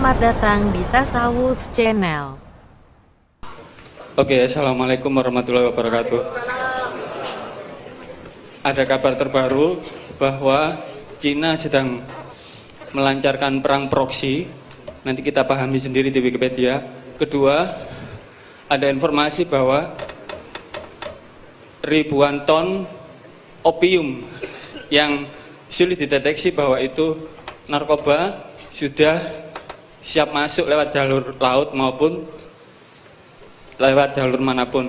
Selamat datang di Tasawuf Channel. Oke, assalamualaikum warahmatullahi wabarakatuh. Ada kabar terbaru bahwa Cina sedang melancarkan perang proksi. Nanti kita pahami sendiri di Wikipedia. Kedua, ada informasi bahwa ribuan ton opium yang sulit dideteksi bahwa itu narkoba sudah siap masuk lewat jalur laut maupun lewat jalur manapun.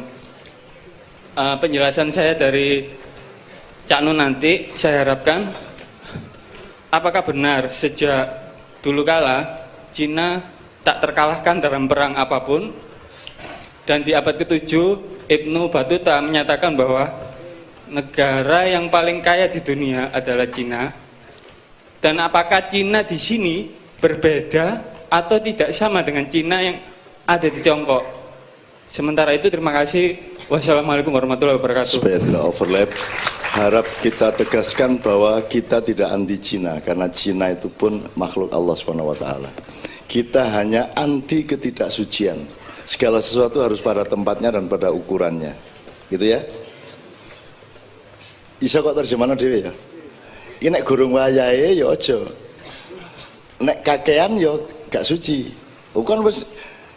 Penjelasan saya dari Cak Nun nanti, saya harapkan apakah benar sejak dulu kala Cina tak terkalahkan dalam perang apapun, dan di abad ke-7 Ibnu Battuta menyatakan bahwa negara yang paling kaya di dunia adalah Cina, dan apakah Cina di sini berbeda atau tidak sama dengan Cina yang ada di Tiongkok. Sementara itu terima kasih. Wassalamualaikum warahmatullahi wabarakatuh. Supaya tidak overlap, harap kita tegaskan bahwa kita tidak anti Cina, karena Cina itu pun makhluk Allah SWT. Kita hanya anti ketidaksucian. Segala sesuatu harus pada tempatnya dan pada ukurannya, gitu ya. Bisa kok terjemahan dewe ya. Ini nek gurung wayahe ya aja. Nek kakean ya gak suci. Bukan wis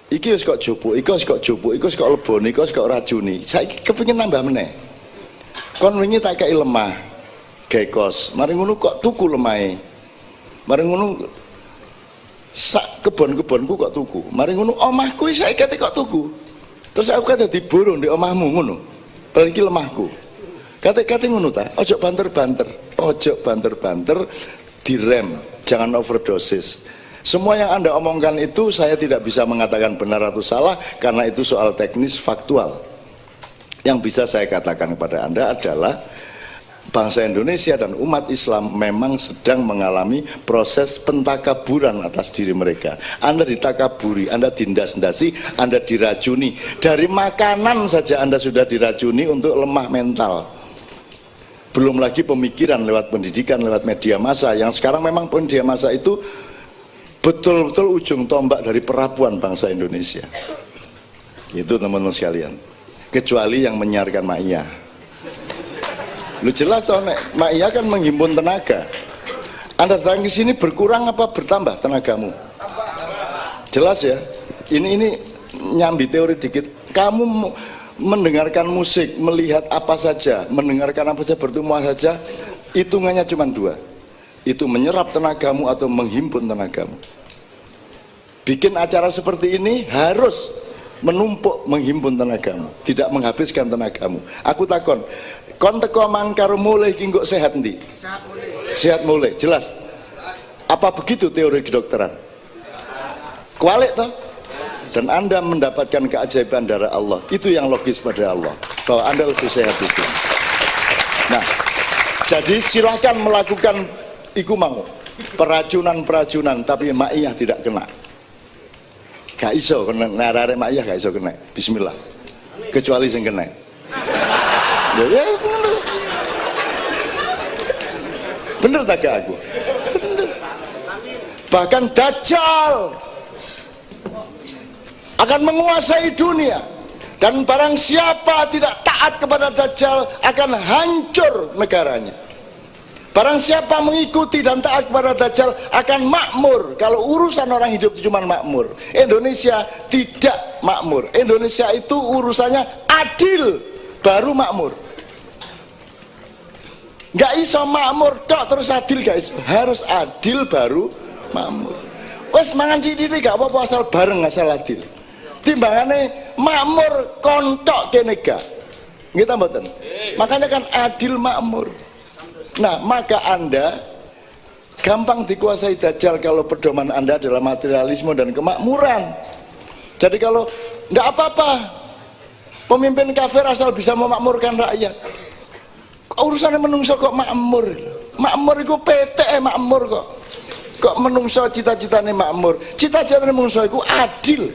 iki wis kok jupuk, iki wis kok jupuk, iki wis kok leboni, iki wis kok racuni. Saiki kepengin nambah meneh. Kon wingi tak kei lemah. Gekos. Mari ngono kok tuku lemahe. Mari ngono sak kebon-kebonku kok tuku. Mari ngono omahku saiki kok tuku. Terus aku kate diborong di omahmu ngono. Padahal iki lemahku. Kate-kate ngono ta. Ojo banter-banter. Ojo banter-banter, direm. Jangan overdosis. Semua yang Anda omongkan itu saya tidak bisa mengatakan benar atau salah, karena itu soal teknis faktual. Yang bisa saya katakan kepada Anda adalah bangsa Indonesia dan umat Islam memang sedang mengalami proses pentakaburan atas diri mereka. Anda ditakaburi, Anda dindas-ndasi, Anda diracuni. Dari makanan saja Anda sudah diracuni untuk lemah mental. Belum lagi pemikiran lewat pendidikan, lewat media massa, yang sekarang memang media massa itu betul-betul ujung tombak dari perapuan bangsa Indonesia. Itu teman-teman sekalian. Kecuali yang menyiarkan Ma'iyah. Lu jelas toh, Ma'iyah kan menghimpun tenaga. Anda datang ke sini berkurang apa bertambah tenagamu? Jelas ya. Ini nyambi teori dikit. Kamu mendengarkan musik, melihat apa saja, mendengarkan apa saja, bertemu saja, hitungannya cuma dua. Itu menyerap tenagamu atau menghimpun tenagamu. Bikin acara seperti ini harus menumpuk menghimpun tenagamu, tidak menghabiskan tenagamu. Aku takon, kon teko mangkar mulai kinggo sehat ndi? Sehat mulai, jelas. Apa begitu teori kedokteran? Kualik toh? Dan Anda mendapatkan keajaiban dari Allah. Itu yang logis pada Allah, bahwa Anda lebih sehat itu. Nah, jadi silahkan melakukan iku mau peracunan, tapi Ma'iyah tidak kena. Gak iso kena narare Ma'iyah, gak iso kena. Bismillah. Kecuali sing kena. Ya bener. Bener tak aku? Bener. Bahkan Dajjal akan menguasai dunia, dan barang siapa tidak taat kepada Dajjal akan hancur negaranya. Barang siapa mengikuti dan taat kepada Dajjal akan makmur. Kalau urusan orang hidup itu cuma makmur. Indonesia tidak makmur. Indonesia itu urusannya adil baru makmur. Gak iso makmur tok terus adil, guys. Harus adil baru makmur. Wes mangan cilik gak apa-apa asal bareng, asal adil. Timbangannya makmur kontok kene gak. Kita mboten. Makanya kan adil makmur. Nah, maka Anda gampang dikuasai Dajjal kalau pedoman Anda adalah materialisme dan kemakmuran. Jadi kalau enggak apa-apa pemimpin kafir asal bisa memakmurkan rakyat. Urusannya menungso kok makmur. Makmur itu PT makmur kok. Kok menungso cita-citanya makmur. Cita-citanya menungso itu adil.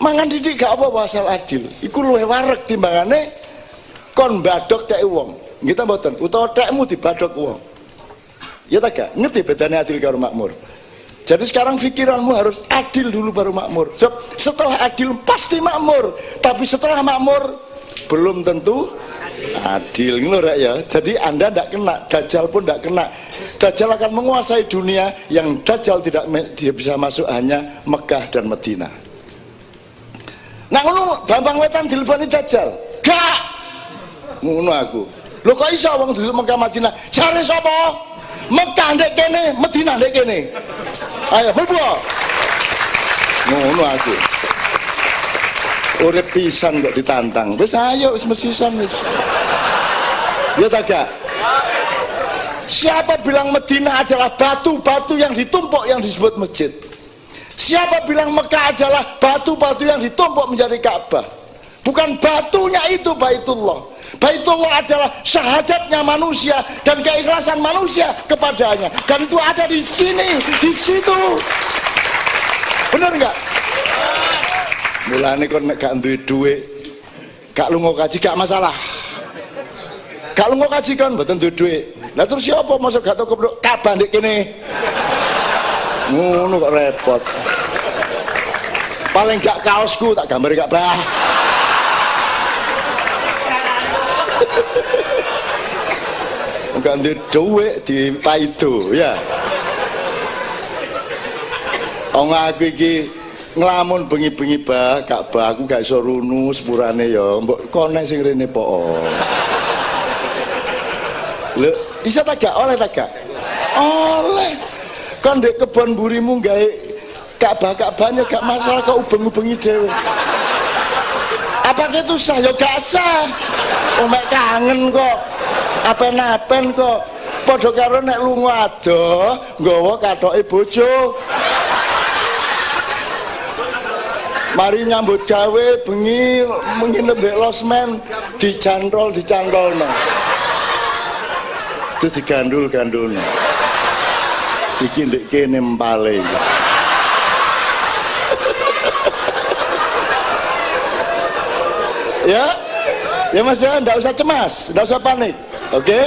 Mangan didik gak apa-apa asal adil. Iku luwih wareg timbangane kon badok cek wong. Kita mboten utawa tekmu dibadok wong. Ya tak gak? Ngerti bedanya adil karo makmur? Jadi sekarang pikiranmu harus adil dulu baru makmur. Setelah adil pasti makmur, tapi setelah makmur belum tentu adil, ngelurek ya. Jadi Anda tidak kena, Dajjal pun tidak kena. Dajjal akan menguasai dunia, yang Dajjal tidak dia bisa masuk hanya Mekah dan Madinah. Nah ngono Bambang Wetan dilebani Dajjal. Gak ngono aku. Lho kok iso wong duduk Mekah Madinah? Jare sapa? Mekah ndek kene, Madinah ndek kene. Ayo mlebu. Ngono aku. Urip pisan kok ditantang. Wis ayo wis mesisan wis. Ya tak gak? Siapa bilang Madinah adalah batu-batu yang ditumpuk yang disebut masjid? Siapa bilang Mekah adalah batu-batu yang ditumpuk menjadi Ka'bah? Bukan batunya itu Baitullah. Baitullah adalah syahadatnya manusia dan keikhlasan manusia kepadanya. Dan itu ada di sini, di situ. Bener nggak? Mulane kon nek gak duwe dhuwit, gak lunga kaji gak masalah. Gak lunga kaji kan mboten duwe dhuwit. Lah terus siapa masuk gak tau keprok Ka'bah ndek kene. Ngono kok repot. Paling gak kaosku tak gambar Ka'bah. Bukan di duit di paido ya. Wong aku iki nglamun bengi-bengi bah Ka'bah aku gak iso runu sepurane ya. Mbok konek sing rene po. Lho, bisa tak gak? Oleh tak gak? Oleh. Kan ndek kebon burimu gawe Ka'bah-Ka'bahnya gak masalah kok ubeng-ubengi dhewe. Apa itu sah? Ya gak sah. Omek kangen kok. Apen-apen kok. Padha karo nek lunga adoh nggawa kathoke bojo. Mari nyambut gawe bengi nginep ndek losmen dicantolno. Terus digandul-gandulno. Iki ndek kene empale. Ya mas ya, nggak usah cemas, nggak usah panik, oke?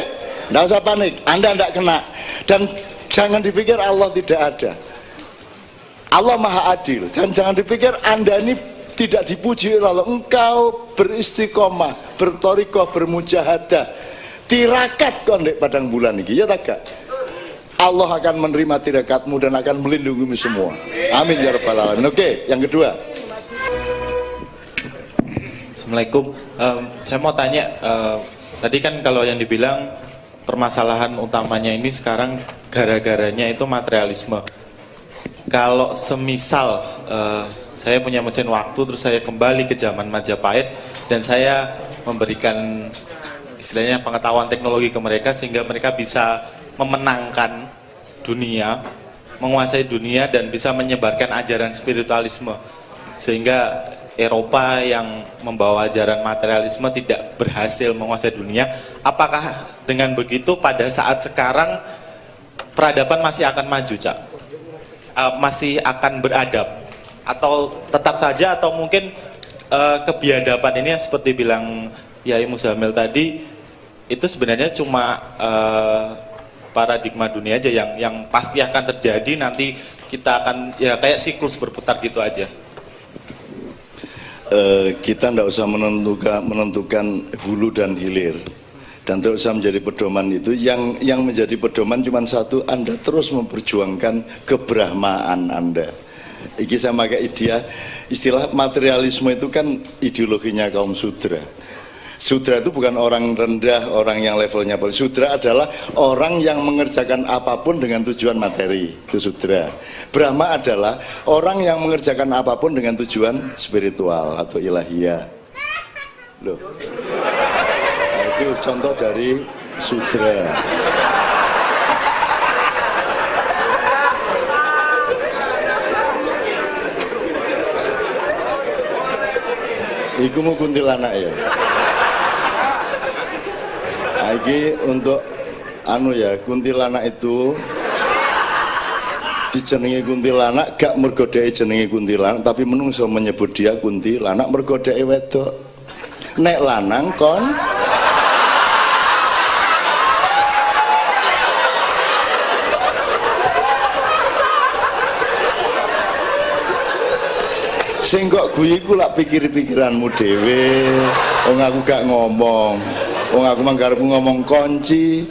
Nggak usah panik, Anda nggak kena. Dan jangan dipikir Allah tidak ada. Allah maha adil. Dan jangan dipikir Anda ini tidak dipuji oleh Allah. Engkau beristiqomah, bertorikoh, bermujahadah, tirakat kok ndek padang bulan ini, ya tak? Allah akan menerima tirakatmu dan akan melindungimu semua. Amin ya rabbal alamin. Oke, yang kedua. Assalamualaikum, saya mau tanya, tadi kan kalau yang dibilang permasalahan utamanya ini sekarang gara-garanya itu materialisme. Kalau semisal saya punya mesin waktu terus saya kembali ke zaman Majapahit dan saya memberikan istilahnya pengetahuan teknologi ke mereka sehingga mereka bisa memenangkan dunia, menguasai dunia dan bisa menyebarkan ajaran spiritualisme sehingga Eropa yang membawa ajaran materialisme tidak berhasil menguasai dunia. Apakah dengan begitu pada saat sekarang peradaban masih akan maju, Cak? Masih akan beradab? Atau tetap saja atau mungkin kebiadaban ini seperti bilang Yai Muzamil tadi itu sebenarnya cuma paradigma dunia aja yang pasti akan terjadi, nanti kita akan ya kayak siklus berputar gitu aja. Kita tidak usah menentukan hulu dan hilir dan tidak usah menjadi pedoman itu. Yang menjadi pedoman cuma satu, Anda terus memperjuangkan keberahmaan Anda. Ini saya pakai istilah materialisme itu kan ideologinya kaum sudra. Sudra itu bukan orang rendah, orang yang levelnya paling. Sudra adalah orang yang mengerjakan apapun dengan tujuan materi, itu sudra. Brahma adalah orang yang mengerjakan apapun dengan tujuan spiritual atau ilahiyah. Loh, nah, itu contoh dari sudra. Iku mau kuntilanak ya. Lagi untuk kuntilanak itu dijenengi kuntilanak gak mergo dhek jenenge kuntilanak, tapi menungso menyebut dia kuntilanak mergo dhek wedok. Nek lanang kon Sing kok guyu iku lak pikir-pikiranmu dhewe. Wong aku gak ngomong. Wong aku manggarepku ngomong kunci.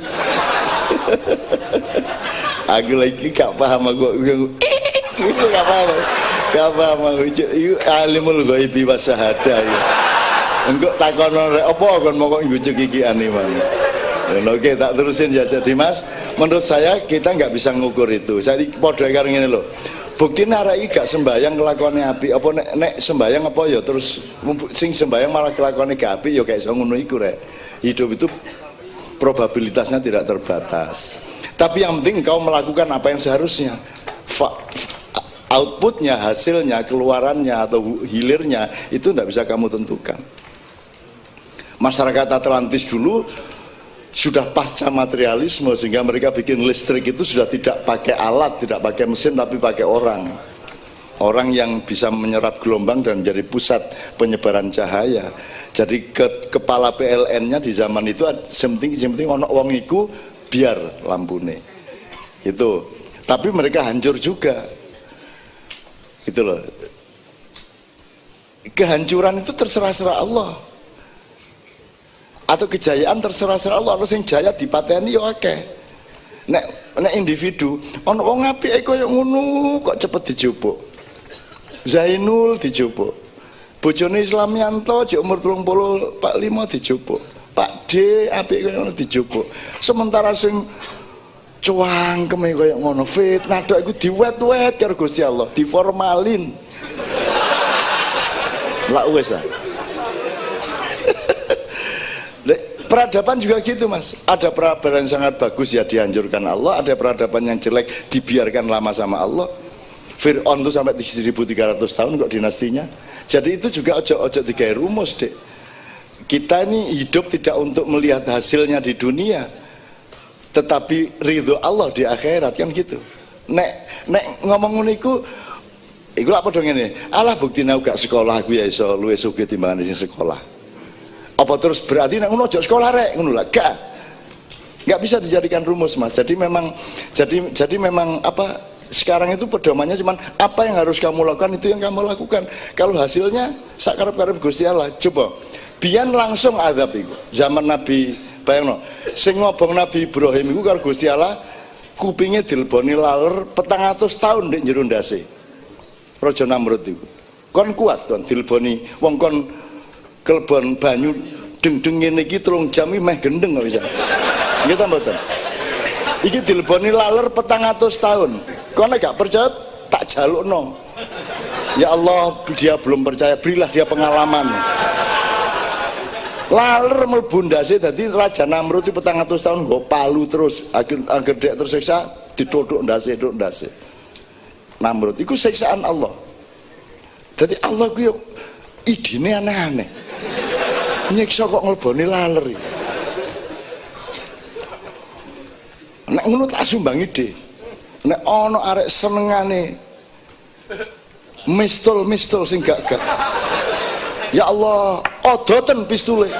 Aku lagi gak paham aku. Itu gak paham. Gak paham aku. Iku alimul ghaibi wa syahadah. Engko takono rek apa kon mokok ngujuk iki ane mang. Oke, tak terusin ya. Jadi Mas, menurut saya kita nggak bisa ngukur itu. Saya podo karo ngene lho. Bukti arek iki gak sembayang kelakuane apik apa nek sembayang apa ya terus sing sembayang malah kelakuane gak apik ya kayak iso ngono iku rek. Hidup itu probabilitasnya tidak terbatas. Tapi yang penting kau melakukan apa yang seharusnya. Outputnya, hasilnya, keluarannya atau hilirnya itu tidak bisa kamu tentukan. Masyarakat Atlantis dulu sudah pasca materialisme sehingga mereka bikin listrik itu sudah tidak pakai alat, tidak pakai mesin tapi pakai orang yang bisa menyerap gelombang dan menjadi pusat penyebaran cahaya. Jadi kepala PLN-nya di zaman itu penting ono wong iku biar lampune itu, tapi mereka hancur juga gitu loh. Kehancuran itu terserah Allah atau kejayaan terserah Allah. Ono sing jaya dipateni yo akeh. Nek individu ono wong apike koyo ngono kok cepet dijupuk. Zainul dijupuk. Bojone Islamianto jek umur 30 Pak 5 dijupuk. Pak D apike koyo ngono dijupuk. Sementara sing cuangkeme koyo ngono fitnah tok iku diwet-wet karo Gusti Allah, diformalin. Lah wis ah. Peradaban juga gitu Mas, ada peradaban yang sangat bagus ya dihancurkan Allah, ada peradaban yang jelek dibiarkan lama sama Allah. Fir'aun itu sampai 1300 tahun kok dinastinya. Jadi itu juga ojo digawe rumus dek. Kita ini hidup tidak untuk melihat hasilnya di dunia, tetapi ridho Allah di akhirat kan gitu. Nek ngomong niku iku lak padha ngene, alah buktine aku gak sekolah aku ya iso luwih sugih timbangane sing sekolah. Apa terus berarti nek ngono aja sekolah rek ngono lah, gak bisa dijadikan rumus Mas. Jadi memang apa sekarang itu pedomannya cuman apa yang harus kamu lakukan itu yang kamu lakukan. Kalau hasilnya sak karep-karep Gusti Allah. Coba biyen langsung azab iku zaman Nabi, bayangno sing ngobong Nabi Ibrahim iku karo Gusti Allah kupinge dileboni laler 400 tahun ndek njero ndase Raja Namrud iku kon kuat kon dileboni wong kon kelebon banyu deng-deng ngene iki 3 jam iki meh gendeng kok bisa. Nggih ta mboten? Iki dileboni laler 400 tahun. Kono gak percaya tak jalukno. Ya Allah, dia belum percaya, berilah dia pengalaman. Laler mlebu ndase dadi Raja Namrud iki 400 tahun nggo palu terus agar dek tersiksa ditodok ndase. Namrud iku siksaan Allah. Jadi Allah ku yo idine aneh-aneh. Nyiksa kok ngelboni laler. Nek ngono tak sumbang ide. Nek ana arek senengane mistul sing gak. Ya Allah, odoten pistule.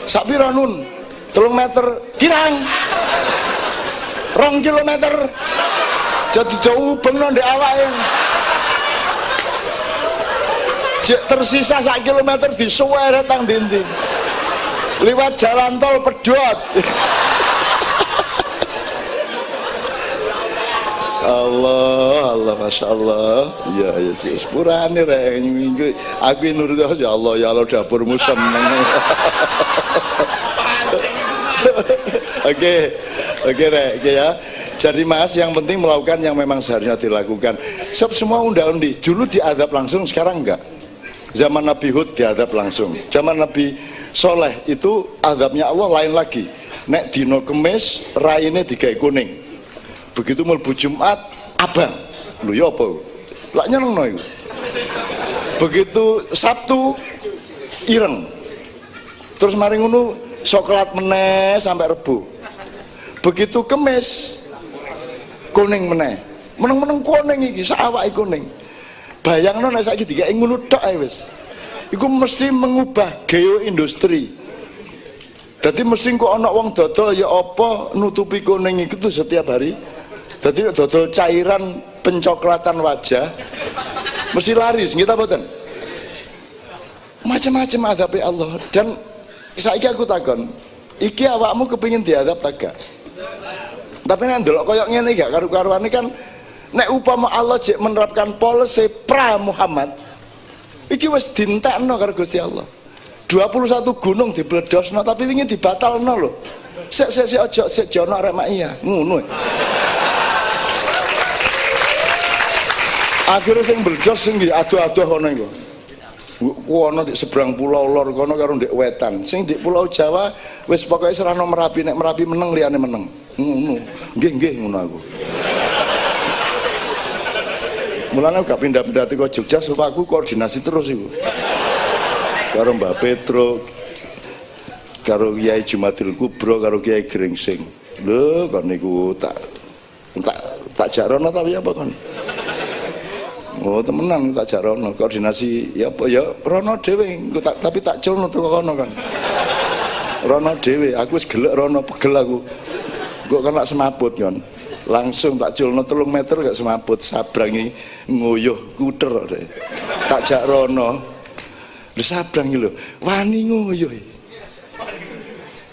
Sak pira nun? 3 meter kirang. 2 kilometer. Jadi jauh bengno ndek awake. Tersisa 1 kilometer disuweret tang dinding liwat jalan tol pedot. Allah Masya Allah ya sih sepurane rek aku nurut ya Allah dapurmu seneng. Oke rek ya. Jadi Mas yang penting melakukan yang memang seharusnya dilakukan. Semua undang-undang dulu diadab langsung, sekarang enggak. Zaman Nabi Hud diadab langsung, zaman Nabi Soleh itu adabnya Allah lain lagi. Nek dino kemis raine digawe kuning, begitu mlebu Jumat abang lho ya apa lak nyenengno iku. Begitu Sabtu ireng, terus mari ngono coklat meneh sampai Rebo. Begitu kemis kuning meneh, meneng-meneng kuning iki sak awake kuning. Bayangno nek saiki digawe ngono tok ae wis. Iku mesti mengubah geoindustri. Dadi mesti kok ana wong dodol ya apa nutupi kuning iku tuh setiap hari. Dadi dodol cairan pencoklatan wajah mesti laris kita boten macam-macam adzabe Allah. Dan saiki aku takon iki awakmu kepingin diadab tak gak? Tapi nek ndelok koyo ngene gak karu-karuane kan nek upama Allah jek menerapkan polisi pra Muhammad iki wis dintekno karo Gusti Allah. 21 gunung dibledosno tapi wingi dibatalno lho. Sik aja sik jono arek mak iya ngono. Akhirnya sing bledos sing aduh-aduh kono iku. Kono di seberang pulau lor kono karo ndek wetan. Sing di pulau Jawa wis pokoke serano Merapi, nek Merapi meneng liyane meneng. Ngono. Nggih ngono aku. Mulane gak pindah-pindah teko Jogja supaya aku koordinasi terus iku. Karo Mbak Petro, karo Kiai Jumadil Kubro, karo Kiai Gringsing. Lho kon niku tak jarono tapi apa kon? Oh temenan tak jarono koordinasi ya apa ya rono dhewe tapi tak culno teko kono kan. Rono dhewe aku wis gelek rono pegel aku. Kok kena semaput kon. Langsung tak culno 3 meter gak semaput sabrangi nguyuh kuter deh. Tak jak rono. Lho sabrang iki lho, wani nguyuh.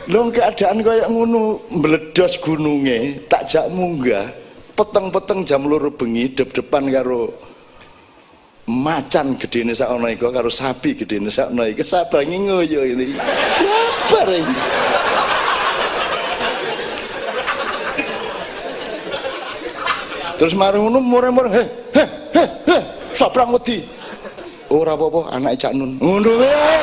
Lho keadaan kaya ngono meledos gununge, tak jak munggah, peteng-peteng jam 2 bengi dep-depan karo macan gedene sakno iku karo sapi gedene sakno iku sabrangi nguyuh ini. Ya bareng. Terus mari ngono mure-mure, sabrang wedi. Ora apa-apa anake Cak Nun. Ngono wae.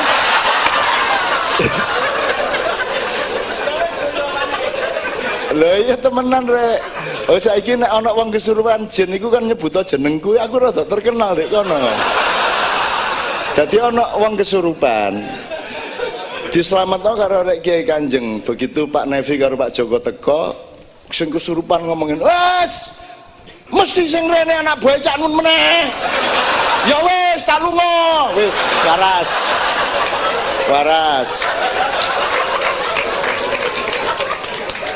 Lha iya temenan rek. Oh saiki nek ana wong kesurupan jin iku kan nyebuta jenengku, aku rada terkenal rek kono. Dadi ana wong kesurupan. Dislametno karo rek Kiai Kanjeng. Begitu Pak Nevi karo Pak Joko teko, sing kesurupan ngomongin, "Wes, mesti sing rene anak buah Cak Nun meneh." Ya wis tak lunga, wis waras.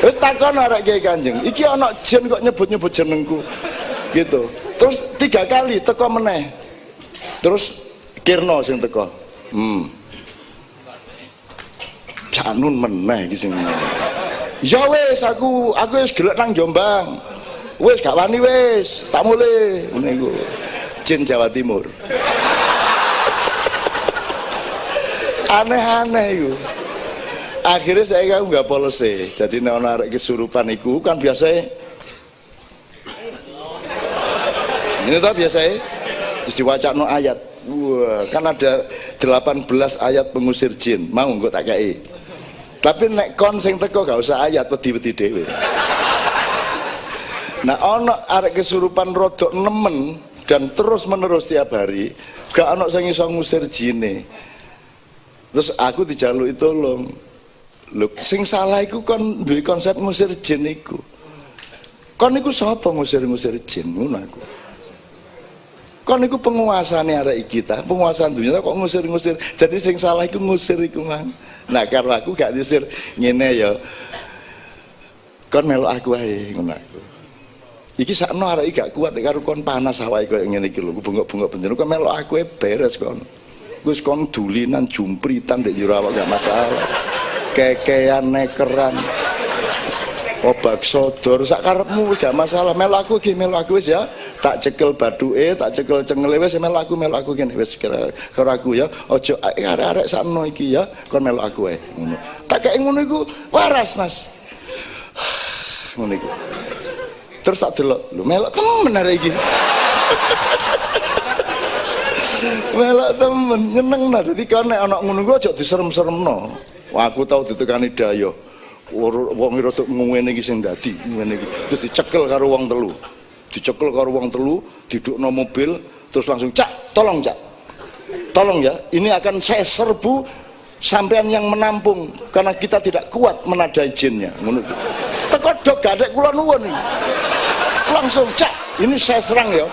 Wis takon arek Kiai Kanjeng, iki ana jin kok nyebut-nyebut jenengku. Gitu. Terus 3 kali teko meneh. Terus Kirno sing teko. Cak Nun meneh iki sing. Ya wis aku wis gelek nang Jombang. Wis gak wani wis, tak mulih ngene iku. Jin Jawa Timur. Aneh-aneh itu. Akhirnya saya nggak polisi. Jadi nek ana arek kesurupan iku kan biasa. Ini tau biasa. Terus diwacakno ayat. Wah, kan ada 18 ayat pengusir jin. Mau engko tak kei. Tapi nek kon sing teko gak usah ayat, wedi-wedi dhewe. Nah ana arek kesurupan rodok nemen dan terus menerus tiap hari gak ana sing iso ngusir jine. Terus aku dijaluki tolong. Lho sing salah iku kon duwe konsep ngusir jin iku. Kon niku sapa ngusir-ngusir jin ngono aku. Kon niku penguasane arek iki ta, penguasaan dunia kok ngusir-ngusir. Jadi sing salah iku ngusir iku mang. Nah karo aku gak diusir ngene ya. Kon melok aku ae ngono aku. Iki sakno arek iki gak kuat karo kon panas awake koyo ngene iki lho, bengok-bengok bener kok melok aku beres kon. Wis kon dulinan jumpritan ndek jero awak gak masalah. Kekean nekeran. Obak sodor sak karepmu gak masalah. Melok aku iki, melok aku wis ya. Tak cekel bathuke, tak cekel cengele wis melok aku kene wis karo aku ya. Aja arek-arek sakno iki ya, kon melok aku ae ngono. Tak kek ngono iku waras, Mas. Ngono iku. Terus tak delok, lho melok temen arek iki. Melok temen, nyenengno. Dadi kon nek ana ngono ku aja diserem-seremno. Wah, aku tau ditekani dayo. Wong rada ngene iki sing dadi, ngene iki. Terus dicekel karo wong telu. Dicekel karo wong telu, didukno mobil, terus langsung, "Cak, tolong, Cak. Tolong ya, ini akan saya serbu sampean yang menampung karena kita tidak kuat menadai jinnya." Ngono. Teko dok gadek kula nuwun iki. Langsung, "Cak, ini saya serang ya."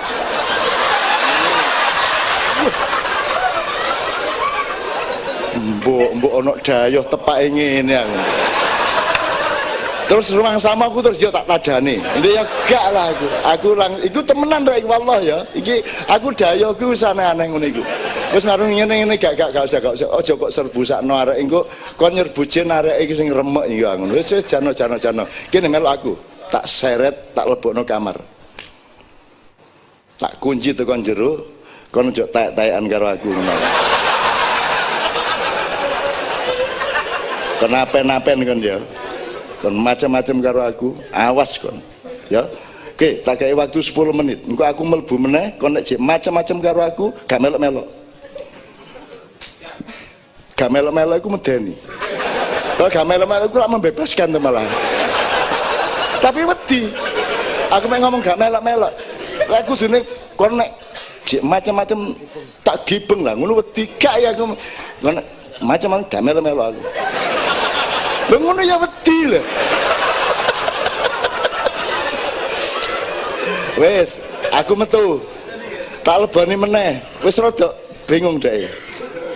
Mbok ana dayoh tepake ngene aku. Terus ruang sama aku terus yo tak tadane. Ini ya gak lah aku iku temenan rek wallah ya. Iki aku dayoku wis aneh-aneh ngono iku. Wis marung ngene gak usah. Aja kok serbu sakno arek engko kon nyerbu jen arek iki sing remek iki ngono. Wis jano. Kene melok aku. Tak seret, tak lebokno kamar. Tak kunci tekan jero, kon ojo taek-taekan karo aku ngono. Kenapen-napen kon ya. Kon macam-macam karo aku, awas kon. Ya. Oke, tak kei waktu 10 menit. Engko aku mlebu meneh, kon nek macam-macam karo aku, gak melok-melok. Gak melok-melok iku medeni. Kalau gak melok-melok iku lak membebaskan to malah. Tapi wedi. Aku mek ngomong gak melok-melok. Lek kudune kon nek macam-macam tak gibeng lah, ngono wedi gak ya aku. Kon macam-macam gak melok-melok aku. Lha ngono ya wedi lho. Wes, aku metu. Tak lebani meneh. Wis rada bingung dhek.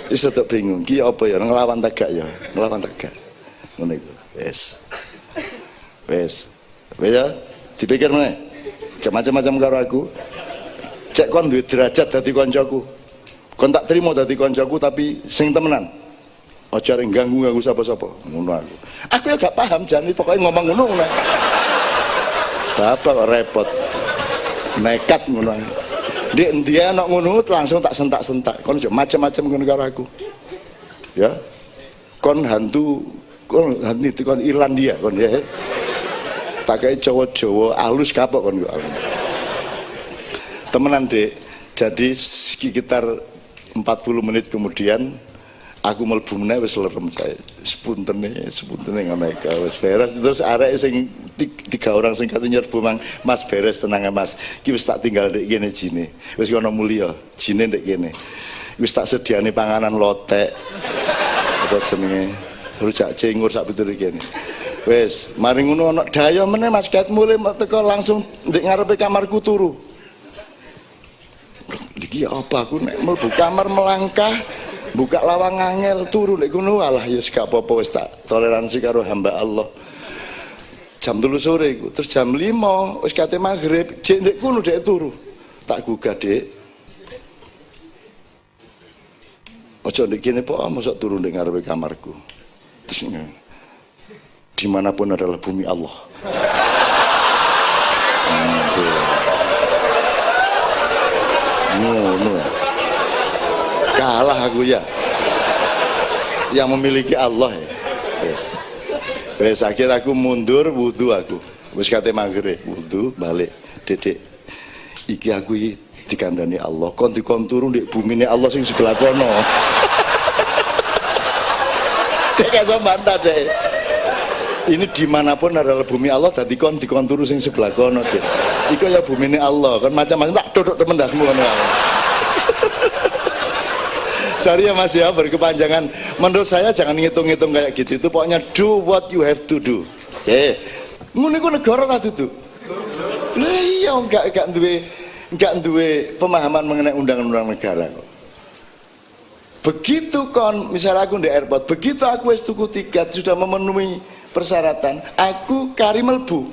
Wis rada bingung. Ki apa ya nglawan tegak ya? Nglawan tegak. Ngono iku. Wes ya, dipikir meneh. Macam-macam karo aku. Cek kon duwe derajat dadi kancaku. Kon tak trimo dadi kancaku tapi sing temenan. Aja rek ganggu sapa-sapa ngono aku. Aku ya gak paham jan pokoke ngomong ngono. Bapak kok repot. Nekat ngono. Ndek endi ana ngono langsung tak sentak-sentak. Kon aja macam-macam ngono karo aku. Ya. Kon hantu kon Irlandia kon ya. Tak kayak Jawa-Jawa halus kapok kon kok. Temenan Dek. Jadi sekitar 40 menit kemudian aku mlebu meneh wis lerem saya. Sepuntene ngono iku wis beres. Terus arek sing 3 orang sing kate nyerbu Mang, Mas beres tenang Mas. Iki wis tak tinggal ndek kene jine. Wis ono mulya, jine ndek kene. Wis tak sediane panganan lotek. Apa jenenge? Rujak cengur sak pitur kene. Wes, mari ngono ana daya meneh Mas Ket mulai teko langsung ndek ngarepe kamarku turu. Iki apa aku nek mlebu kamar melangkah buka lawang angel turu nek ngono alah ya gak apa-apa wis tak toleransi karo hamba Allah. Jam 3 sore iku, terus jam 5 wis kate maghrib, jek ndek kono dek turu. Tak gugah, Dik. Ojo ndek kene po, mosok turu ndek ngarepe kamarku. Terus dimanapun adalah bumi Allah. No. Kalah aku ya. Yang memiliki Allah ya. Wes akhir aku mundur wudu aku. Wis kate maghrib wudu balik. Dedek. Iki aku dikandani Allah. Kon dikon turu ndek bumine Allah sing sebelah kono. Dek gak iso bantah dek. Ini dimanapun adalah bumi Allah, tadi kon turu sing sebelah kono dek. Iku ya bumine Allah, kan macam-macam tak duduk temen dasmu ngono. Sorry ya Mas ya berkepanjangan. Menurut saya jangan ngitung-ngitung kayak gitu. Itu pokoknya do what you have to do. Oke. Ngono iku negara ta dudu. Lah iya enggak duwe pemahaman mengenai undang-undang negara kok. Begitu kon misalnya aku di airport, begitu aku wis tuku tiket sudah memenuhi persyaratan, aku kari melbu.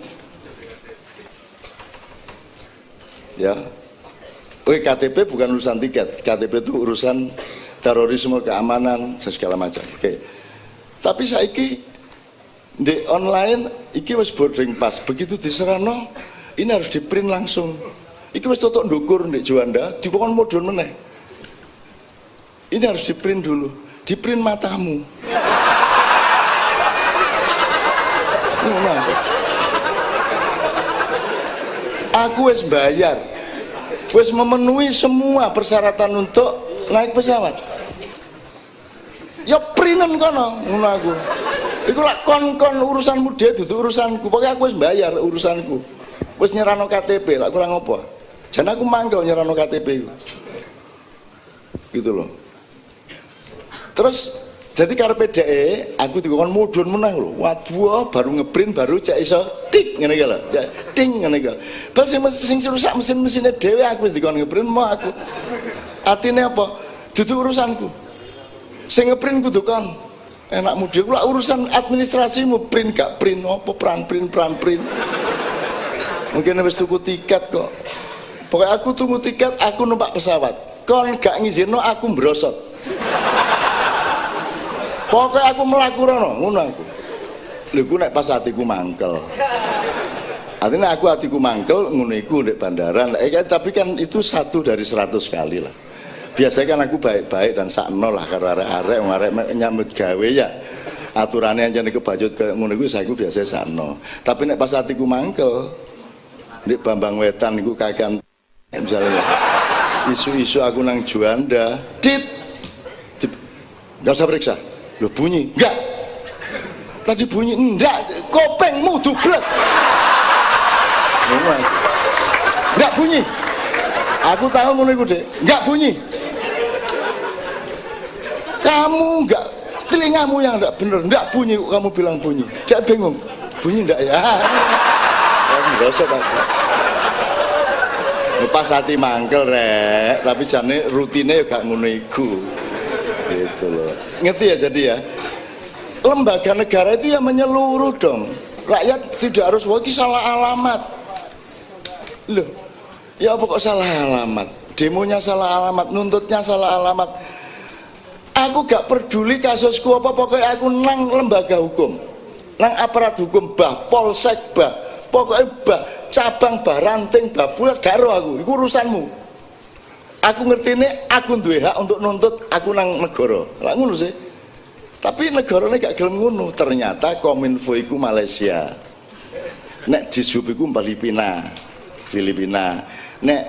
Ya. KTP bukan urusan tiket, KTP itu urusan terorisme, keamanan, segala macam. Oke. Tapi saiki di online iki wis boarding pass, begitu diserano ini harus di print langsung. Iki wis totok ndukur ndek Juanda, dikon modon meneh. Ini harus di print dulu, di print matamu. Aku wis bayar, wis memenuhi semua persyaratan untuk naik pesawat. Ya printen kono ngono aku. Iku lak kon urusanmu dhewe dudu urusanku. Pokoke aku wis bayar urusanku. Wis nyerano KTP, lak kurang apa? Jan aku mangkel nyerano KTP iku. Gitu loh. Terus jadi karepe dhek aku dikon mudhun meneh lho. Waduh, baru ngeprint baru cek iso tik ngene iki lho. Cek ting ngene iki. Pas sing rusak mesin-mesine dhewe aku wis dikon ngeprint mau aku. Atine apa? Dudu urusanku. Sing ngeprint kudu kon. Enakmu dhewe kula urusan administrasimu print gak print apa print. Mungkin wis tuku tiket kok. Pokoknya aku tuku tiket, aku numpak pesawat. Kon gak ngizinno aku mbrosot. Pokoknya aku mlaku rono, ngono aku. Lha iku nek pas atiku mangkel. Artinya aku hatiku mangkel ngono iku ndek bandara. Tapi kan itu 1 dari 100 kali lah. Biasanya kan aku baik-baik dan sakno lah karo arek-arek wong arek nyambut gawe ya. Aturane anjene kebajut kaya ngono iku saiki biasa sakno. Tapi nek pas hatiku mangkel ndek Bambang Wetan iku kakean misalnya isu-isu aku nang Juanda, enggak usah periksa. Loh bunyi, enggak. Tadi bunyi enggak, kopengmu dublek. Enggak bunyi. Aku tahu ngono iku, Dek. Enggak bunyi. Kamu enggak, telingamu yang enggak bener. Enggak bunyi, kamu bilang bunyi. Dia bingung. Bunyi enggak ya? Kamu dosa aku. Pas hati mangkel rek, tapi jane rutine ya gak ngono iku. Gitu loh. Ngerti ya jadi ya? Lembaga negara itu ya menyeluruh dong. Rakyat tidak harus wah salah alamat. Loh, ya apa kok salah alamat? Demonya salah alamat, nuntutnya salah alamat. Aku gak peduli kasusku apa, pokoknya aku nang lembaga hukum, nang aparat hukum, bah polsek bah, pokoknya bah cabang bah ranting bah bulat gak ero aku, itu urusanmu. Aku ngerti ini, aku duwe hak untuk nuntut aku nang negara. Lah ngono sih. Tapi negarane gak gelem ngono. Ternyata Kominfo iku Malaysia. Nek Dishub iku Filipina. Nek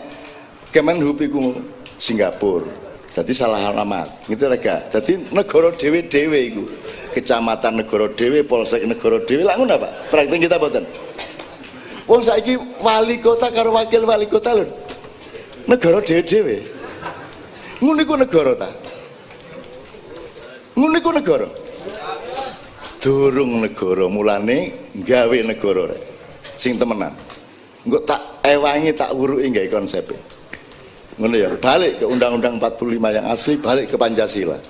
Kemenhub iku Singapura. Jadi salah alamat. Gitu lega. Jadi negara dhewe-dhewe iku. Kecamatan negara dhewe, polsek negara dhewe. Lah ngono Pak. Praktek kita boten. Wong saiki wali kota karo wakil wali kota lho. Negara dhewe-dhewe. Ngono iku negara ta? Ngono iku negara. Durung negara, mulane gawe negara rek. Sing temenan. Engko tak ewangi tak wuruki gawe konsepe. Ngono ya, balik ke Undang-Undang 45 yang asli, balik ke Pancasila.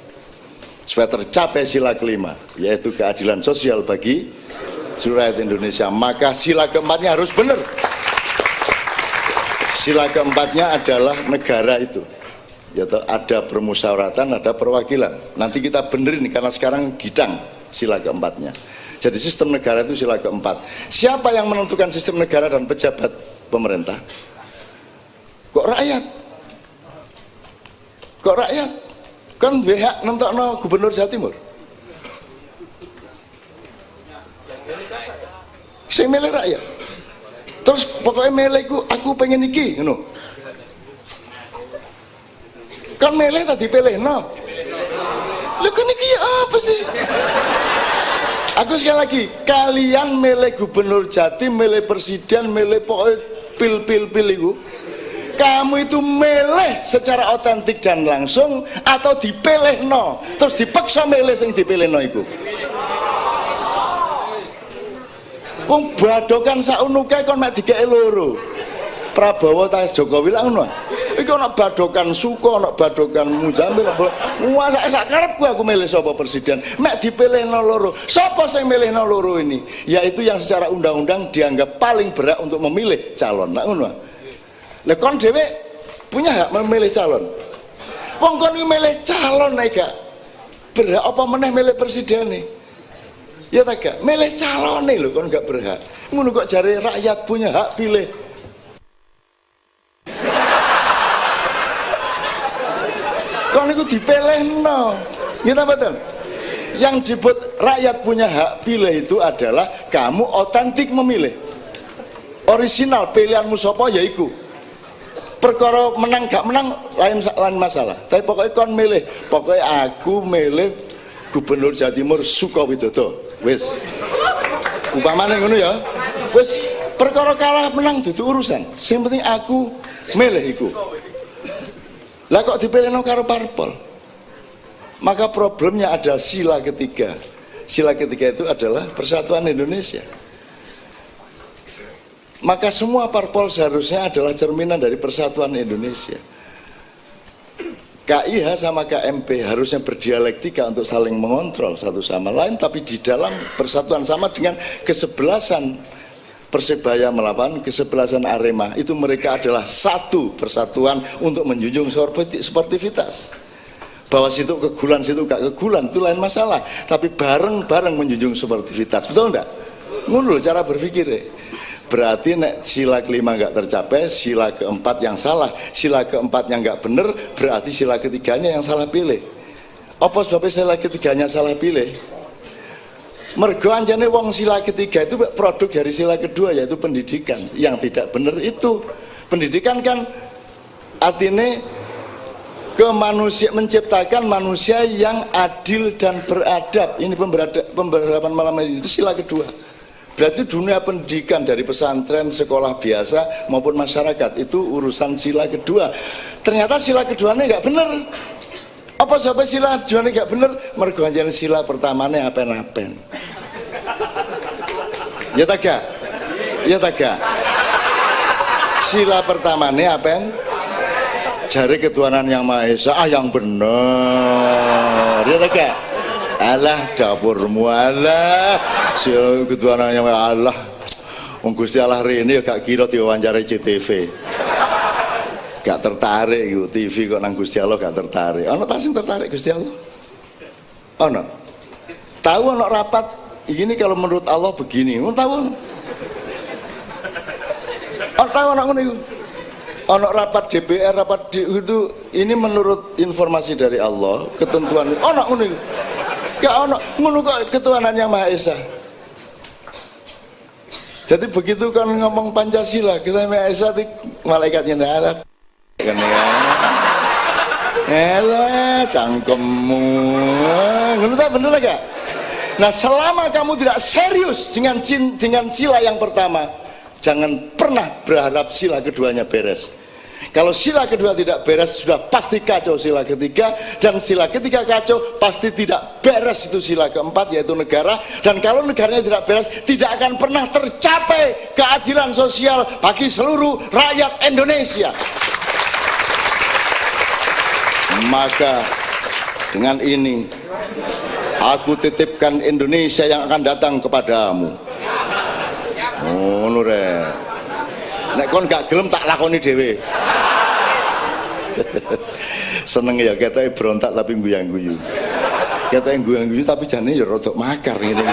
Supaya tercapai sila kelima, yaitu keadilan sosial bagi seluruh rakyat Indonesia. Maka sila keempatnya harus benar. Sila keempatnya adalah negara itu, yaitu ada permusyawaratan, ada perwakilan. Nanti kita benerin karena sekarang gidang sila keempatnya. Jadi sistem negara itu sila keempat. Siapa yang menentukan sistem negara dan pejabat pemerintah? Kok rakyat? Kok rakyat? Kan duwe hak nentokno gubernur Jawa Timur. Sing milih rakyat. Terus pokoknya milihku aku pengen iki ngono. Kan milih tadi pilih no. Lho kan iki apa sih? Aku sekali lagi, kalian milih gubernur Jatim, milih presiden, milih pokoknya pil itu. Kamu itu milih secara otentik dan langsung atau dipilih no, terus dipaksa milih sing dipilih no itu. Wong badokan saunuke kon mek dikeki loro. Prabowo ta Jokowi lah ngono. Iki ana badokan Suko, ana badokan Muzamil. Wah sak karepku aku milih sapa presiden. Mek dipilihno loro. Sapa sing milihno loro ini? Yaitu yang secara undang-undang dianggap paling berhak untuk memilih calon. Nah ngono. Lah kon dhewe punya hak memilih calon. Wong kon milih calon nek gak berhak apa meneh milih presiden nih? Ya tak gak milih calone lho kon gak berhak. Ngono kok jare rakyat punya hak pilih. Kon niku dipilihno. Nggih ta mboten? Yang disebut rakyat punya hak pilih itu adalah kamu otentik memilih. Orisinal pilihanmu sapa ya iku. Perkara menang gak menang lain masalah. Tapi pokoknya kon milih. Pokoknya aku milih Gubernur Jawa Timur Sukowidodo. Wis. Upamane ngono ya. Wis perkara kalah menang dudu urusan. Sing penting aku milih iku. Lah kok dipilihno karo parpol? Maka problemnya adalah sila ketiga. Sila ketiga itu adalah persatuan Indonesia. Maka semua parpol seharusnya adalah cerminan dari persatuan Indonesia. KIH sama KMP harusnya berdialektika untuk saling mengontrol satu sama lain, tapi di dalam persatuan sama dengan kesebelasan Persebaya melawan kesebelasan Arema, itu mereka adalah satu persatuan untuk menjunjung sportivitas. Bahwa situ kegulan, situ gak kegulan, itu lain masalah, tapi bareng-bareng menjunjung sportivitas, betul enggak? Ngono cara berpikir. Berarti nek sila kelima nggak tercapai, sila keempat yang salah, sila keempat yang nggak bener, berarti sila ketiganya yang salah pilih. Apa sebabnya sila ketiganya salah pilih? Mergo anjane wong sila ketiga itu produk dari sila kedua, yaitu pendidikan. Yang tidak bener itu pendidikan kan artinya menciptakan manusia yang adil dan beradab. Ini pemberadaban malam ini itu sila kedua. Berarti dunia pendidikan dari pesantren, sekolah biasa maupun masyarakat itu urusan sila kedua. Ternyata sila keduanya nggak bener. Apa sebab sila keduanya nggak bener? Mergo anjane sila pertamanya apen-apen. Ya taga, ya taga. Sila pertamanya apen. Jari ketuhanan yang Maha Esa, yang bener. Ya taga. Allah dapurmu, Allah sila ketuhanan yang Allah. Wong Gusti Allah rene ya gak kira diwawancara CTV. Gak tertarik iku TV kok nang Gusti Allah gak tertarik. Ana ta sing tertarik Gusti Allah? Ana. Tahu ana rapat ini kalau menurut Allah begini. Mun tahu? Ana tahu ana ngono iku. Ana rapat DPR, rapat itu ini menurut informasi dari Allah, ketentuan ana ngono iku. Gak ono ngono kok ketuhanan yang Maha Esa. Jadi begitu kan ngomong Pancasila, kita Maha Esa itu malaikatnya ndak ada. Kan ya. Elah cangkemmu. Ngono ta bener gak? Nah, selama kamu tidak serius dengan sila yang pertama, jangan pernah berharap sila keduanya beres. Kalau sila kedua tidak beres, sudah pasti kacau sila ketiga, dan sila ketiga kacau, pasti tidak beres itu sila keempat, yaitu negara. Dan kalau negaranya tidak beres, tidak akan pernah tercapai keadilan sosial bagi seluruh rakyat Indonesia. Maka dengan ini aku titipkan Indonesia yang akan datang kepadamu. Oh nure, nek kon gak gelem tak lakoni dhewe. Seneng ya kita berontak tapi guyang-guyu. Kita guyang-guyu tapi jane ya rodok makar ngene.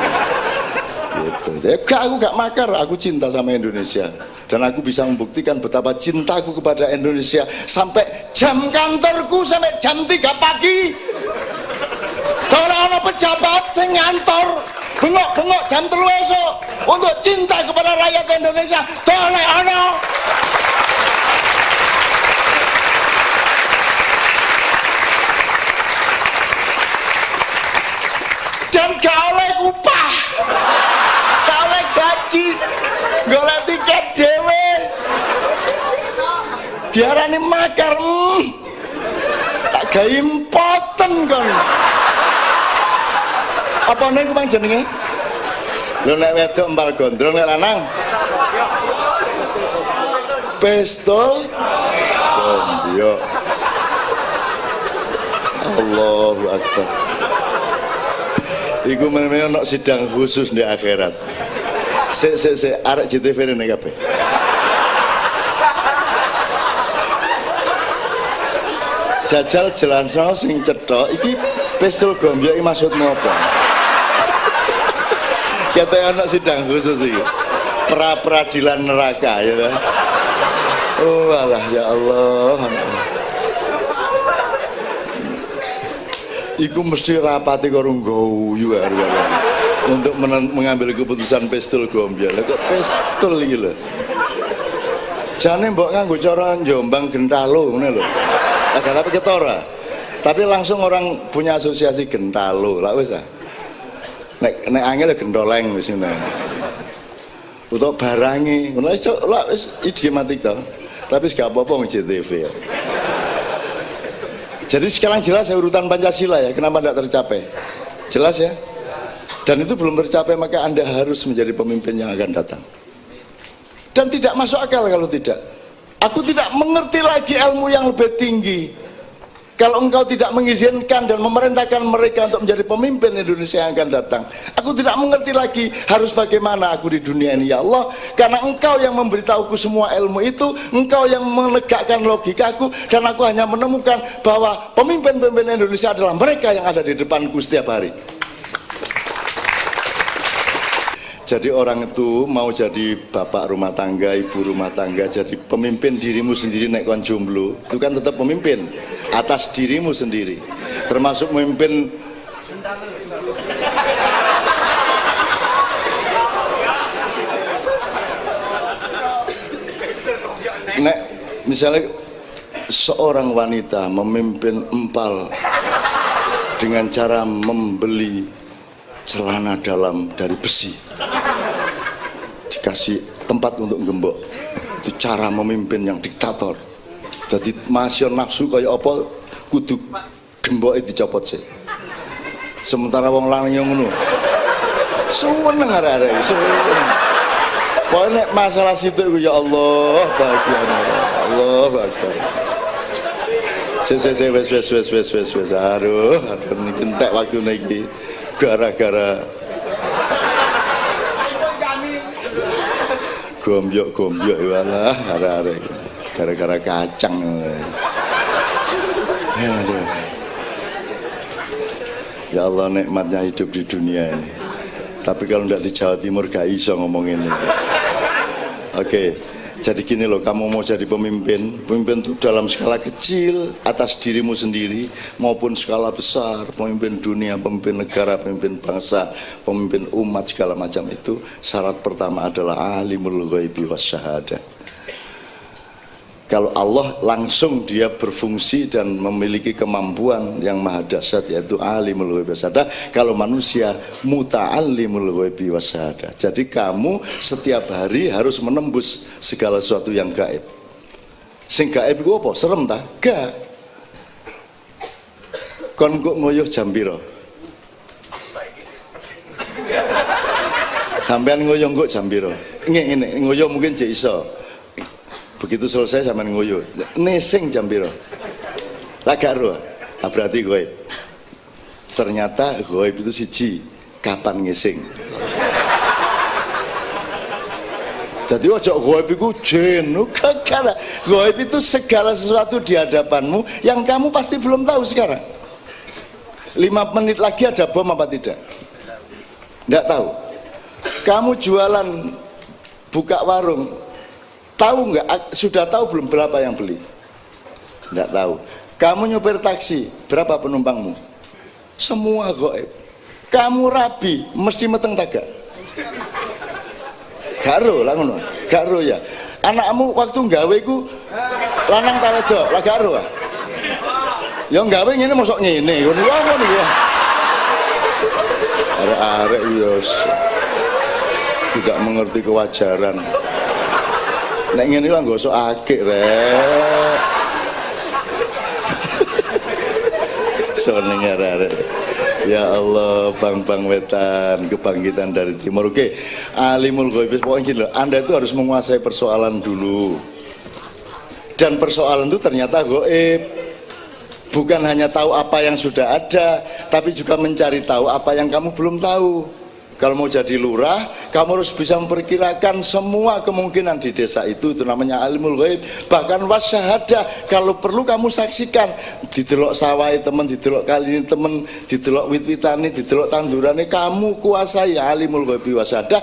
Gitu. Ya aku gak makar, aku cinta sama Indonesia. Dan aku bisa membuktikan betapa cintaku kepada Indonesia sampai jam kantorku sampai jam 3 pagi. Kalau ada pejabat sing ngantor bengok-bengok jam 3 esok untuk cinta kepada rakyat Indonesia, toleh ono. Dan gak oleh upah, gak oleh gaji, gak oleh tiket dewe, diarani makar. Tak gawe impoten kon. Apa ning ku jenenge? Lho nek wedok empal gondrong, nek lanang pistol yo. Allahu Akbar. Iku meneh ono sidang khusus di akhirat. Sik arek JTV rene kabeh. Jajal jelasno sing cethok iki pistol gombyo iki maksudmu apa? Kata anak sidang khusus iki. Pra-peradilan neraka ya kan. Oh alah ya Allah. Iku mesti rapati karo ngguyu untuk mengambil keputusan pistol gombyo. Lah kok pistol iki lho. Jane mbok nganggo cara Jombang Gentalo ngene lho. Agak tapi ketora. Tapi langsung orang punya asosiasi Gentalo. Lah wis ah. Nek angel gendoleng wis ngene. Untuk barangi, ngono wis idiomatik to. Tapi gak apa-apa wong JTV ya. Jadi sekarang jelas ya urutan Pancasila ya, kenapa tidak tercapai? Jelas ya? Dan itu belum tercapai, maka Anda harus menjadi pemimpin yang akan datang. Dan tidak masuk akal kalau tidak. Aku tidak mengerti lagi ilmu yang lebih tinggi. Kalau engkau tidak mengizinkan dan memerintahkan mereka untuk menjadi pemimpin Indonesia yang akan datang, aku tidak mengerti lagi harus bagaimana aku di dunia ini, ya Allah. Karena engkau yang memberitahuku semua ilmu itu, engkau yang menegakkan logikaku, dan aku hanya menemukan bahwa pemimpin-pemimpin Indonesia adalah mereka yang ada di depanku setiap hari. Jadi orang itu mau jadi bapak rumah tangga, ibu rumah tangga, jadi pemimpin dirimu sendiri nek kon jomblo, itu kan tetap pemimpin atas dirimu sendiri, termasuk memimpin nek misalnya seorang wanita memimpin empal dengan cara membeli celana dalam dari besi, dikasih tempat untuk gembok, itu cara memimpin yang diktator. Jadi masih nafsu kayak apa kudu gembok itu dicopot sih. Sementara wong lanang yang ngono seneng arek-arek seneng. Pokoknya masalah situ ya Allah bahagia, Allah bahagia. Wes aduh niki entek waktu niki gara-gara gombyok walah arek-arek gara-gara kacang. Aduh. Ya Allah, nikmatnya hidup di dunia ini. Tapi kalau tidak di Jawa Timur gak iso ngomong ini. Oke, jadi gini loh, kamu mau jadi pemimpin itu dalam skala kecil atas dirimu sendiri maupun skala besar, pemimpin dunia, pemimpin negara, pemimpin bangsa, pemimpin umat segala macam itu. Syarat pertama adalah alimul ghaibi wasyahadah. Kalau Allah langsung dia berfungsi dan memiliki kemampuan yang maha dahsyat, yaitu alimul ghaibi wasyahadah. Kalau manusia muta'allimul ghaibi wasyahadah. Jadi kamu setiap hari harus menembus segala sesuatu yang gaib. Sing gaib itu apa? Serem ta? Gak. Kon kok ngoyoh jam piro? Sampean ngoyoh kok jam piro? Ngene ngoyoh mungkin jek iso. Begitu selesai sampean ngoyo nesing jam piro lah gak roh, berarti gaib. Ternyata gaib itu siji kapan ngising. Jadi ojo gaib itu jenu kagak. Gaib itu segala sesuatu di hadapanmu yang kamu pasti belum tahu sekarang. 5 menit lagi ada bom apa tidak, tidak tahu. Kamu jualan, buka warung, tahu nggak? Sudah tahu belum berapa yang beli? Nggak tahu. Kamu nyopir taksi, berapa penumpangmu? Semua gaib. Kamu rabi, mesti meteng tagak. Garo lah ngono. Garo ya. Anakmu waktu nggawe ku lanang ta wedok? Lah garo ah. Ya nggawe ngene mosok ngene. Ngono ya. Arek-arek yo tidak mengerti kewajaran. Nek ngene lho gosok akik rek. Seneng arek-arek. Ya Allah, bang-bang wetan, kebangkitan dari timur. Oke, alimul ghaib, pokoknya gini loh, Anda itu harus menguasai persoalan dulu. Dan persoalan itu ternyata gaib. Bukan hanya tahu apa yang sudah ada, tapi juga mencari tahu apa yang kamu belum tahu. Kalau mau jadi lurah, kamu harus bisa memperkirakan semua kemungkinan di desa itu namanya alimul ghaib. Bahkan wasyahadah, kalau perlu kamu saksikan. Didelok sawai teman, didelok kali ini teman, didelok wit-witani, didelok tandurane, kamu kuasai alimul ghaib wasyahadah.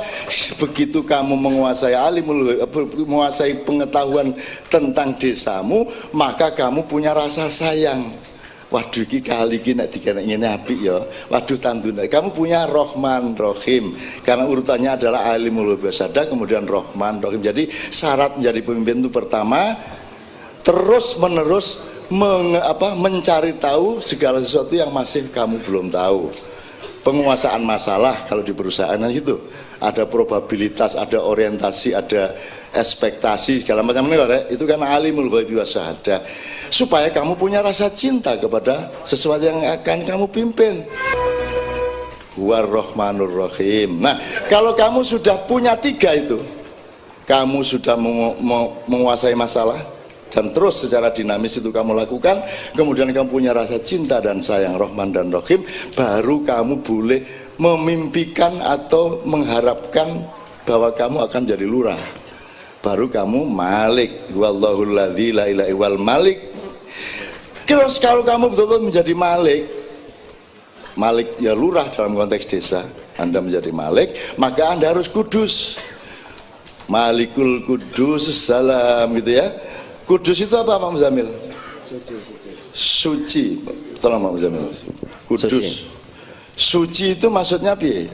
Begitu kamu menguasai alimul ghaib, menguasai pengetahuan tentang desamu, maka kamu punya rasa sayang. Waduh iki kali iki nek dikenek ngene apik ya. Waduh tandune. Kamu punya Rahman Rahim. Karena urutannya adalah alimul ghaib wasyahadah, kemudian Rahman Rahim. Jadi syarat menjadi pemimpin itu pertama terus menerus mencari tahu segala sesuatu yang masih kamu belum tahu. Penguasaan masalah kalau di perusahaan gitu. Ada probabilitas, ada orientasi, ada ekspektasi segala macam ini loh, itu kan alimul ghaib wasyahadah. Supaya kamu punya rasa cinta kepada sesuatu yang akan kamu pimpin. War-Rahmanur Rahim. Nah, kalau kamu sudah punya 3 itu, kamu sudah menguasai masalah, dan terus secara dinamis itu kamu lakukan, kemudian kamu punya rasa cinta dan sayang Rahman dan Rahim, baru kamu boleh memimpikan atau mengharapkan bahwa kamu akan jadi lurah. Baru kamu Malik, wallahul ladzi la ilaha illal Malik. Terus kalau kamu betul-betul menjadi Malik, Malik ya lurah dalam konteks desa, Anda menjadi Malik, maka Anda harus kudus. Malikul Kudus salam gitu ya. Kudus itu apa Pak Muzamil? Suci. Tolong Pak Muzamil. Kudus. Suci itu maksudnya apa?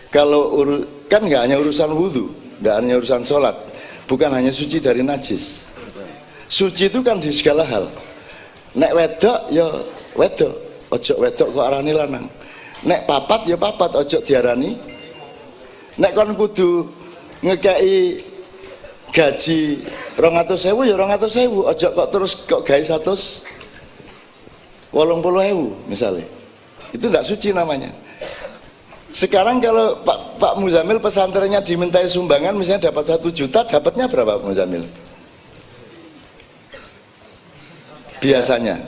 Kalau kan nggak hanya urusan wudhu, nggak hanya urusan sholat, bukan hanya suci dari najis. Suci itu kan di segala hal. Nek wedok ya wedok, ojo wedok kok arani lanang. Nek papat ya papat, ojo diarani. Nek kon kudu ngekei gaji 200.000 ya 200.000, ojo kok terus kok gawe 180.000 misalnya. Itu tidak suci namanya. Sekarang kalau Pak Muzamil pesantrennya dimintai sumbangan misalnya dapat 1 juta, dapatnya berapa Pak Muzamil? Biasanya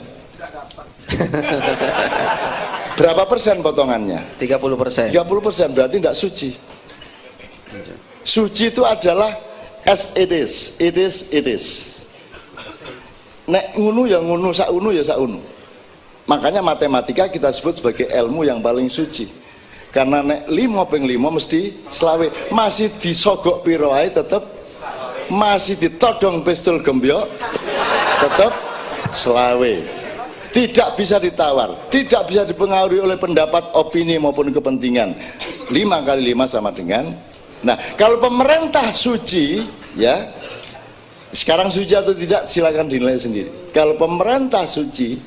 berapa persen potongannya? 30%. 30%, berarti tidak suci. Suci itu adalah as it is, it is. Nek ngunu ya ngunu, sak unu ya sak unu. Makanya matematika kita sebut sebagai ilmu yang paling suci. Karena nek 5 ping 5 mesti selawe, masih disogok piro ae tetep, masih ditodong pistol gembyok tetep selawe. Tidak bisa ditawar, tidak bisa dipengaruhi oleh pendapat, opini maupun kepentingan. 5 kali 5 sama dengan. Nah, kalau pemerintah suci, ya, sekarang suci atau tidak silakan dinilai sendiri. Kalau pemerintah suci,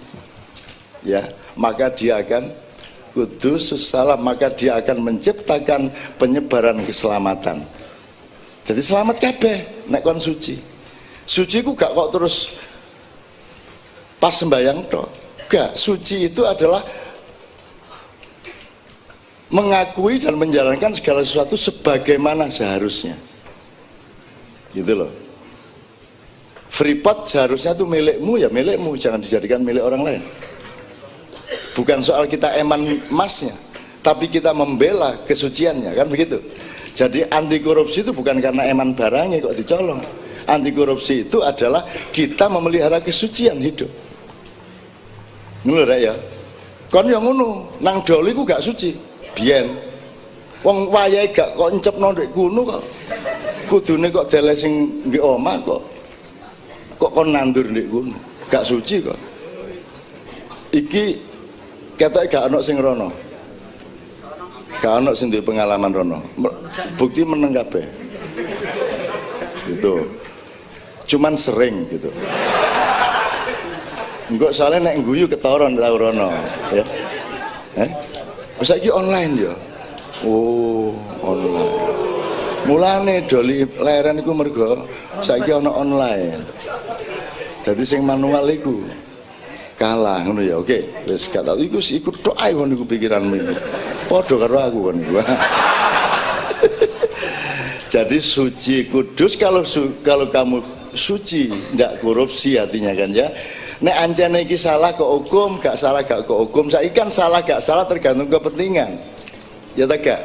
ya, maka dia akan kudus salam, maka dia akan menciptakan penyebaran keselamatan. Jadi selamat kabeh nek kon suci. Suci ku gak kok terus pas sembahyang toh. Gak, suci itu adalah mengakui dan menjalankan segala sesuatu sebagaimana seharusnya. Gitu loh. Freeport seharusnya itu milikmu, ya milikmu, jangan dijadikan milik orang lain. Bukan soal kita eman emasnya, tapi kita membela kesuciannya, kan begitu. Jadi anti korupsi itu bukan karena eman barangnya kok dicolong. Anti korupsi itu adalah kita memelihara kesucian hidup. Ngono rek ya. Kon yang ngono, nang doli ku gak suci. Biyen wong wayahe gak kok encepno ndek kuno kok. Kudune kok dele sing nggih omah kok. Kok kon nandur ndek kuno. Gak suci kok. Iki ketoke gak ono sing rono. Gak ono sing duwe pengalaman rono. Bukti meneng kabeh. Gitu. Cuman sering gitu. Enggak soalnya nek guyu ketoron ra rono, ya. Saiki online ya. Oh, online. Mulane doli leren iku mergo saiki ana online. Jadi sing manual iku kalah ngono ya. Oke, wis gak tau iku ikut tok ae ngono iku pikiranmu iku. Padha karo aku kon iku. Jadi suci kudus kalau kamu suci ndak korupsi artinya kan ya. Nek ancene iki salah kok hukum, gak salah gak kok hukum. Saiki kan salah gak salah tergantung kepentingan. Ya tak gak?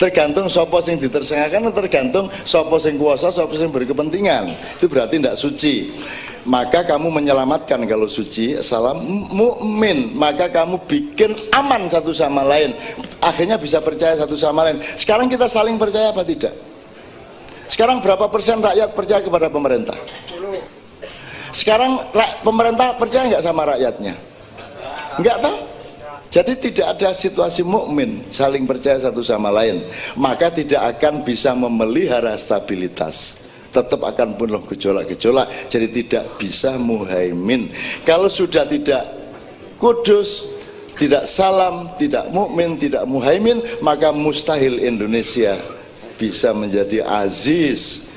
Tergantung sapa sing ditersangkakan, tergantung sapa sing kuasa, sapa sing berkepentingan. Itu berarti ndak suci. Maka kamu menyelamatkan kalau suci, salam mukmin, maka kamu bikin aman satu sama lain. Akhirnya bisa percaya satu sama lain. Sekarang kita saling percaya apa tidak? Sekarang berapa persen rakyat percaya kepada pemerintah? Sekarang pemerintah percaya nggak sama rakyatnya? Nggak tahu. Jadi tidak ada situasi mukmin saling percaya satu sama lain, maka tidak akan bisa memelihara stabilitas. Tetap akan penuh gejolak-gejolak. Jadi tidak bisa muhaimin. Kalau sudah tidak kudus, tidak salam, tidak mukmin, tidak muhaimin, maka mustahil Indonesia bisa menjadi aziz.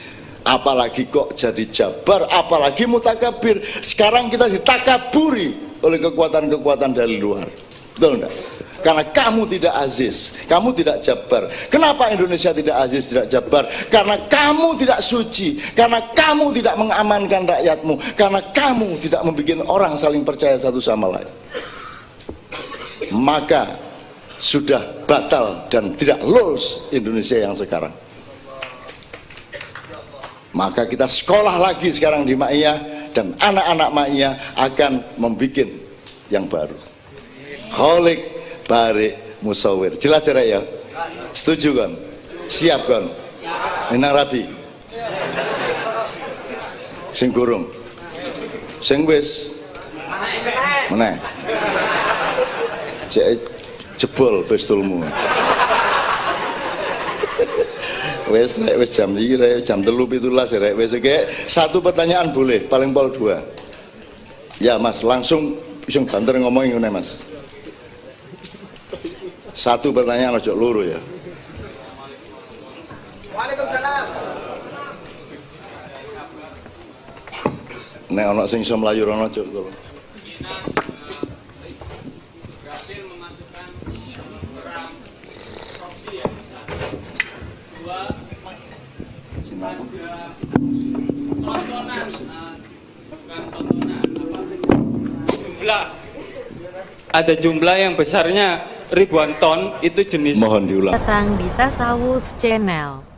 Apalagi kok jadi jabar, apalagi mutakabir. Sekarang kita ditakaburi oleh kekuatan-kekuatan dari luar. Betul enggak? Karena kamu tidak aziz, kamu tidak jabar. Kenapa Indonesia tidak aziz, tidak jabar? Karena kamu tidak suci, karena kamu tidak mengamankan rakyatmu, karena kamu tidak membuat orang saling percaya satu sama lain. Maka sudah batal dan tidak lulus Indonesia yang sekarang. Maka kita sekolah lagi sekarang di Ma'iyah, dan anak-anak Ma'iyah akan membuat yang baru. Kholik Barik Musawir. Jelas ya? Setuju kan? Siap kan? Minang rabi. Sing gurung. Sing wis. Meneh. Cek jebol pistolmu. Wes jam iki jam 3:17 rek. Wes iki satu pertanyaan boleh, paling pol 2. Ya Mas, langsung iseng banter ngomongin ngene Mas. Satu pertanyaan ojo loro ya. Waalaikumsalam. Nek ana sing iso mlayu rono ojo to. Berhasil memasukkan perang proksi ya. Dua, tontonan, bukan tontonan, jumlah. Ada jumlah yang besarnya ribuan ton, itu jenis. Mohon diulang. Datang di Tasawuf Channel.